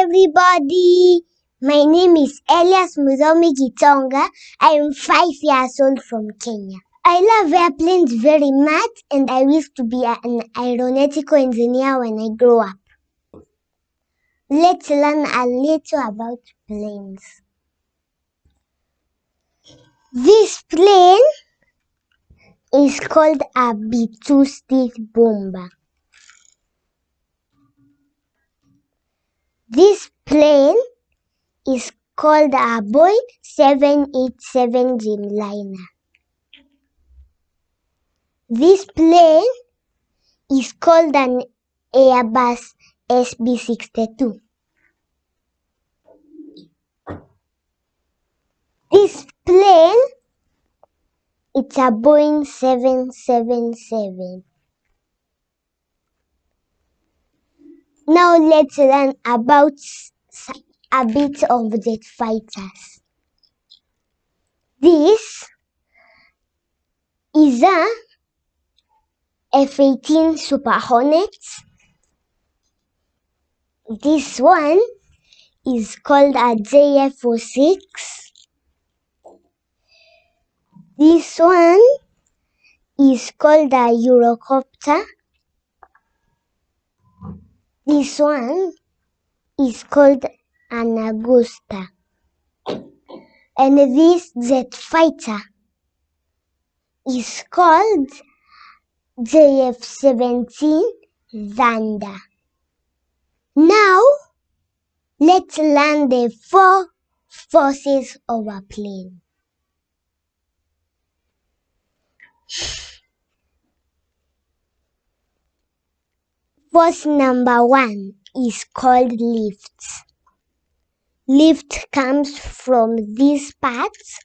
everybody! My name is Elias Muthomi. I am 5 years old from Kenya. I love airplanes very much and I wish to be an aeronautical engineer when I grow up. Let's learn a little about planes. This plane is called a B-2 bomber. This plane is called a Boeing 787 Dreamliner. This plane is called an Airbus SB62. This plane it's a Boeing 777. Now let's learn about a bit of jet fighters. This is a F-18 Super Hornet. This one is called a JF-06. This one is called a Eurocopter. This one is called an Augusta. And this jet fighter is called JF-17 Thunder. Now, let's learn the 4 forces of a plane. Force number 1 is called lift. Lift comes from these parts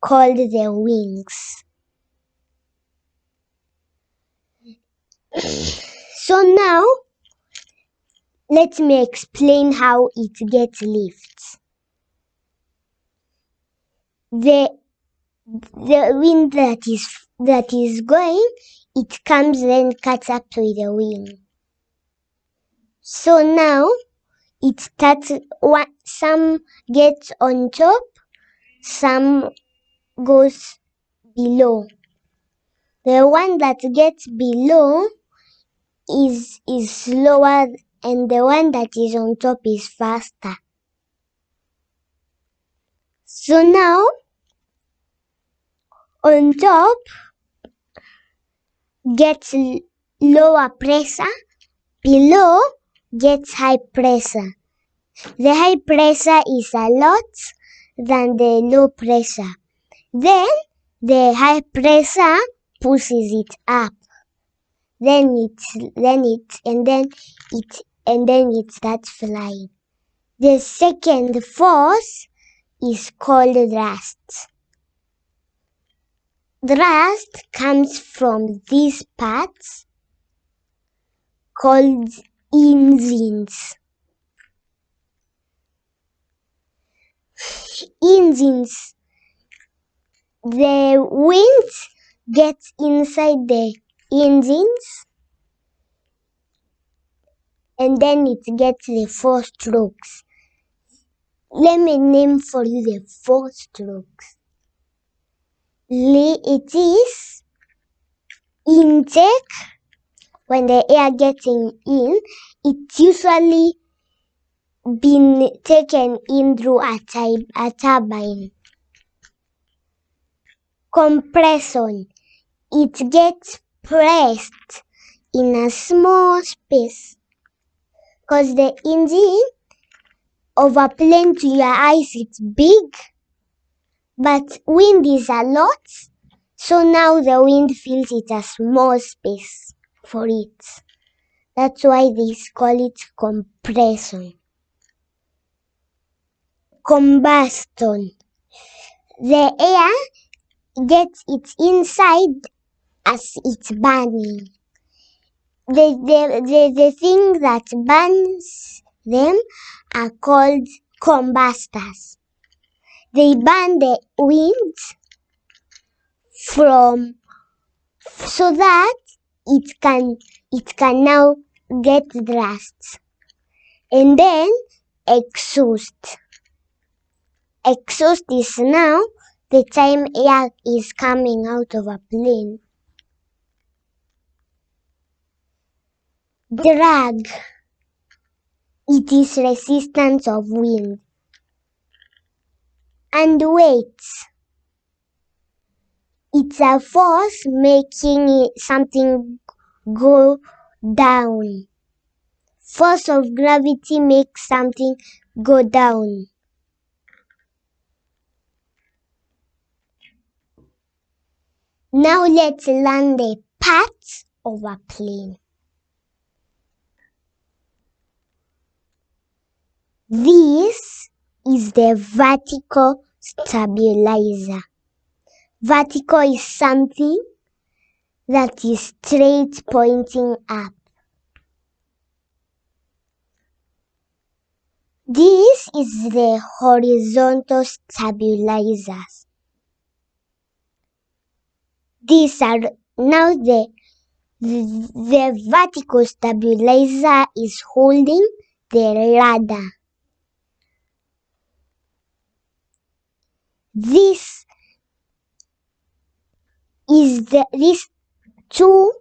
called the wings. So now, let me explain how it gets lift. The wind that is going, it comes then cuts up with the wing. So now it starts. Some gets on top, some goes below. The one that gets below is slower, and the one that is on top is faster. So now, on top gets lower pressure, below gets high pressure. The high pressure is a lot than the low pressure. Then the high pressure pushes it up. Then it starts flying. The second force is called thrust. Thrust comes from these parts called engines. Engines. The wind gets inside the engines and then it gets the 4 strokes. Let me name for you the 4 strokes. It is intake. When the air getting in, it's usually been taken in through a turbine. Compression. It gets pressed in a small space. Because the engine of a plane to your eyes it's big, but wind is a lot, so now the wind fills it a small space for it. That's why they call it compression. Combustion. The air gets its inside as it's burning. The thing that burns them are called combustors. They burn the wind so that it can now get thrust. And then exhaust. Exhaust is now the time air is coming out of a plane. Drag. It is resistance of wind. And weight. It's a force making something go down. Force of gravity makes something go down. Now let's learn the parts of a plane. This is the vertical stabilizer. Vertical is something that is straight pointing up. This is the horizontal stabilizers. These are now the vertical stabilizer is holding the rudder. These two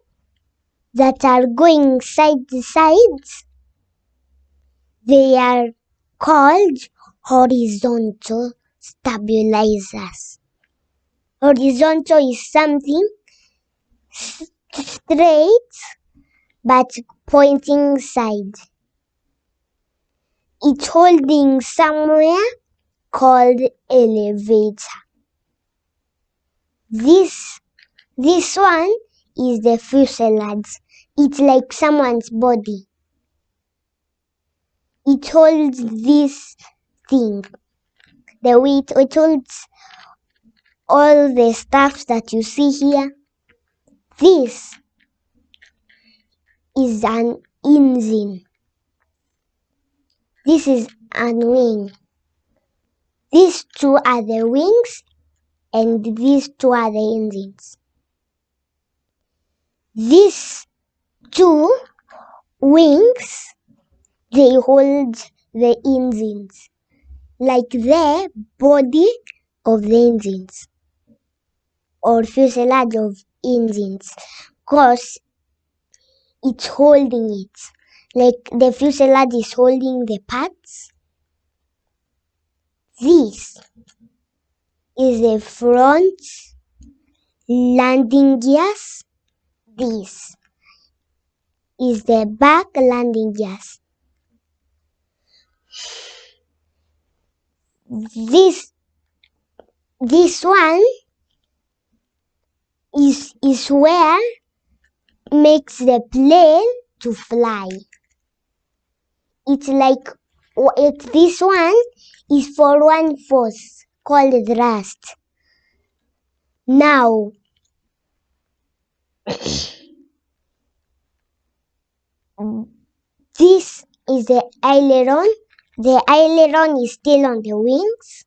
that are going side to sides, they are called horizontal stabilizers. Horizontal is something straight but pointing side. It's holding somewhere called elevator. This one is the fuselage. It's like someone's body. It holds this thing. It holds all the stuff that you see here. This is an engine. This is a wing. These two are the wings and these two are the engines. These two wings, they hold the engines, like the body of the engines or fuselage of engines, because it's holding it. Like the fuselage is holding the parts. This is the front landing gears. This is the back landing gears. This one is where makes the plane to fly. It's like this one is for one force called thrust. Now this is the aileron. The aileron is still on the wings.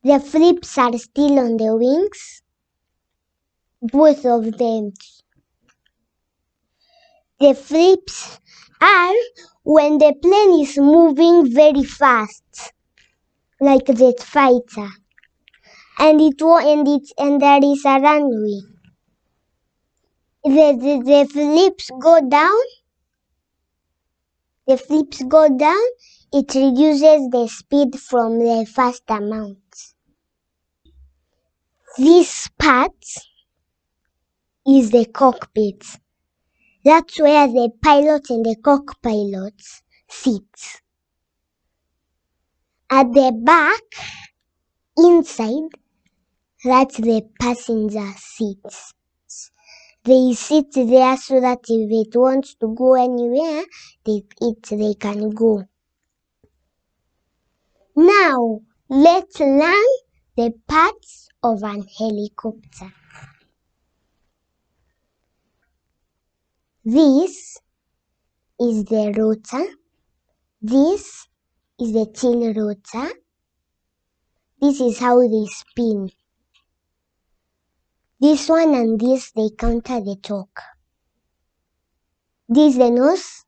The flips are still on the wings. Both of them. The flips are when the plane is moving very fast, like jet fighter, and there is a runway. The flips go down. The flips go down. It reduces the speed from the fast amount. This part is the cockpit. That's where the pilot and the co-pilots sit. At the back, inside, that's the passenger seats. They sit there so that if it wants to go anywhere, they can go. Now, let's learn the parts of an helicopter. This is the rotor. This is the tail rotor. This is how they spin. This one and this, they counter the torque. This is the nose.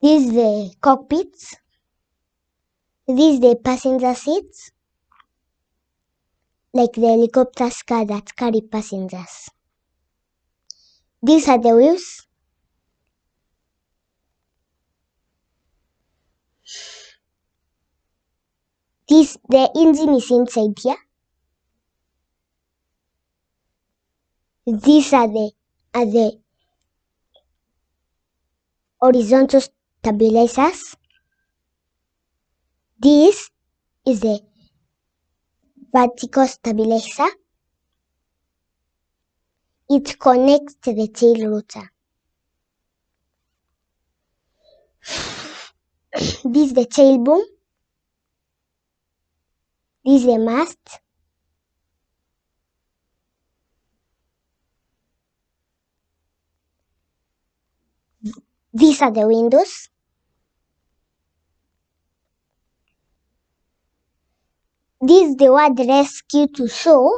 This is the cockpit. This is the passenger seats, like the helicopter's car that carry passengers. These are the wheels. The engine is inside here. These are the horizontal stabilizers. This is the vertical stabilizer. It connects to the tail rotor. This is the tail boom. This is the mast. These are the windows. This is the word rescue to show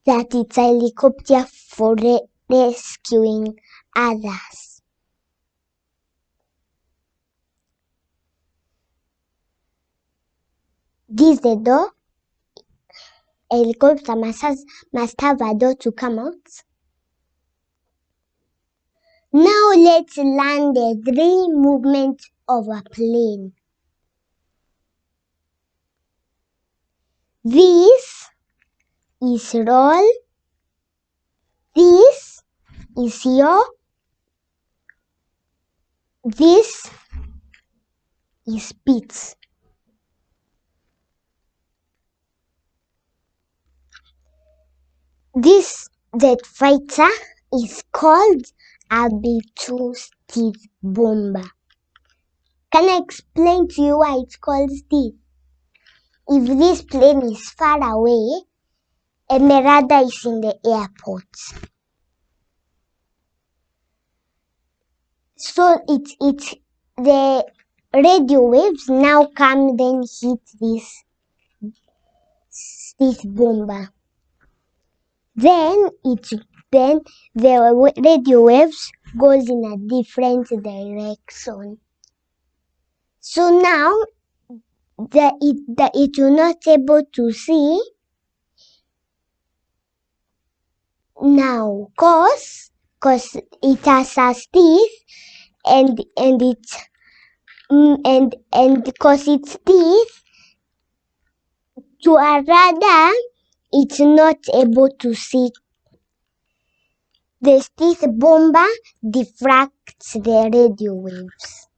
that it's a helicopter for rescuing others. This is the door. A helicopter must have a door to come out. Now let's learn the 3 movements of a plane. This is roll. This is yaw. This is pitch. This jet fighter is called a B-2 stealth bomber. Can I explain to you why it's called stealth? If this plane is far away and the radar is in the airport, so the radio waves now come then hit this stealth bomber. Then the radio waves goes in a different direction. So now it will not able to see now cause it has a teeth and cause its teeth to a radar it's not able to see. The stealth bomber diffracts the radio waves.